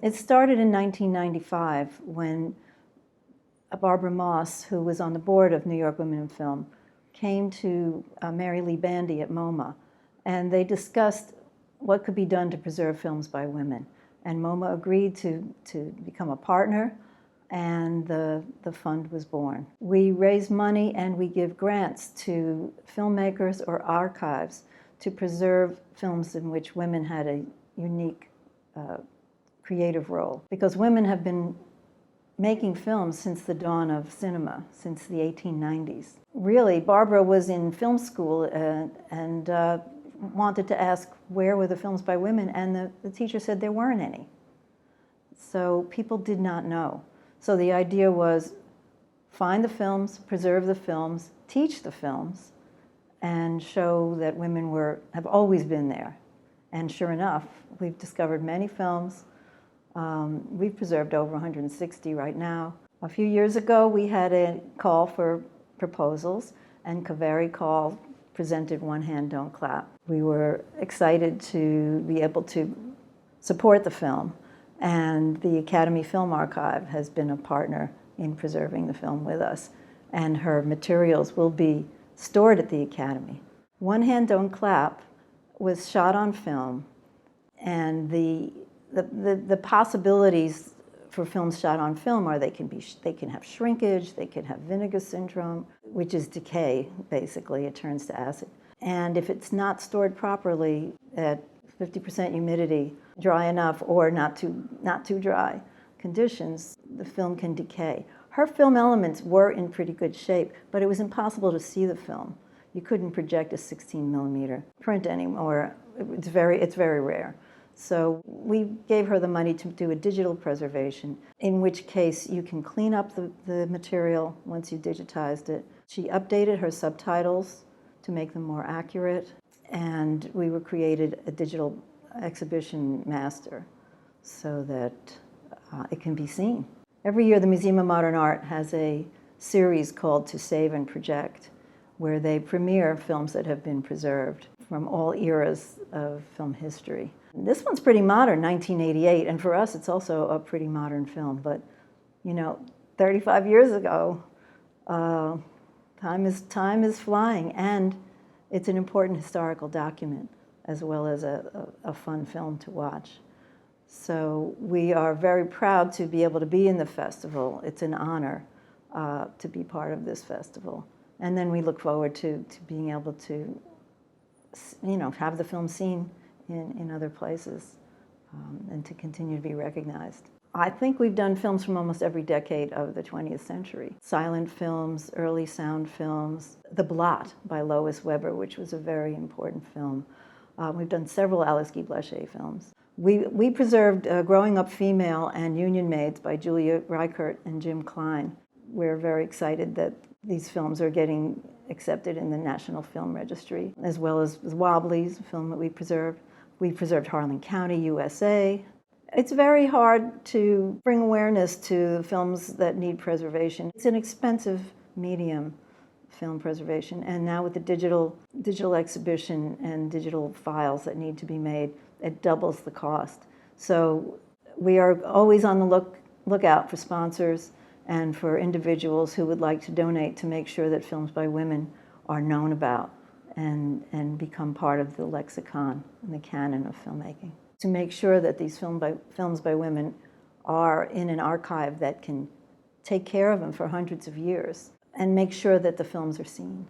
It started in 1995 when Barbara Moss, who was on the board of New York Women in Film, came to Mary Lee Bandy at MoMA, and they discussed what could be done to preserve films by women. And MoMA agreed to become a partner, and the fund was born. We raise money and we give grants to filmmakers or archives to preserve films in which women had a unique creative role. Because women have been making films since the dawn of cinema, since the 1890s. Really, Barbara was in film school and wanted to ask where were the films by women, and the teacher said there weren't any. So people did not know. So the idea was find the films, preserve the films, teach the films, and show that women have always been there. And sure enough, we've discovered many films. We've preserved over 160 right now. A few years ago, we had a call for proposals, and Kaveri Call presented One Hand Don't Clap. We were excited to be able to support the film, and the Academy Film Archive has been a partner in preserving the film with us, and her materials will be stored at the Academy. One Hand Don't Clap was shot on film, and the possibilities for films shot on film are they can have shrinkage, they can have vinegar syndrome, which is decay, basically. It turns to acid. And if it's not stored properly at 50% humidity, dry enough, or not too dry conditions, the film can decay. Her film elements were in pretty good shape, but it was impossible to see the film. You couldn't project a 16 millimeter print anymore. It's very rare. So we gave her the money to do a digital preservation, in which case you can clean up the material once you digitized it. She updated her subtitles to make them more accurate, and we created a digital exhibition master so that it can be seen. Every year the Museum of Modern Art has a series called To Save and Project, where they premiere films that have been preserved from all eras of film history. This one's pretty modern, 1988, and for us it's also a pretty modern film, but 35 years ago, time is flying, and it's an important historical document as well as a fun film to watch. So we are very proud to be able to be in the festival. It's an honor to be part of this festival. And then we look forward to being able to have the film seen in other places and to continue to be recognized. I think we've done films from almost every decade of the 20th century. Silent films, early sound films, The Blot by Lois Weber, which was a very important film. We've done several Alice Guy Blaché films. We preserved Growing Up Female and Union Maids by Julia Reichert and Jim Klein. We're very excited that these films are getting accepted in the National Film Registry, as well as Wobblies, a film that we preserved. We preserved Harlan County, USA. It's very hard to bring awareness to films that need preservation. It's an expensive medium, film preservation, and now with the digital exhibition and digital files that need to be made, it doubles the cost. So we are always on the lookout for sponsors and for individuals who would like to donate to make sure that films by women are known about and become part of the lexicon and the canon of filmmaking. To make sure that these films by women are in an archive that can take care of them for hundreds of years and make sure that the films are seen.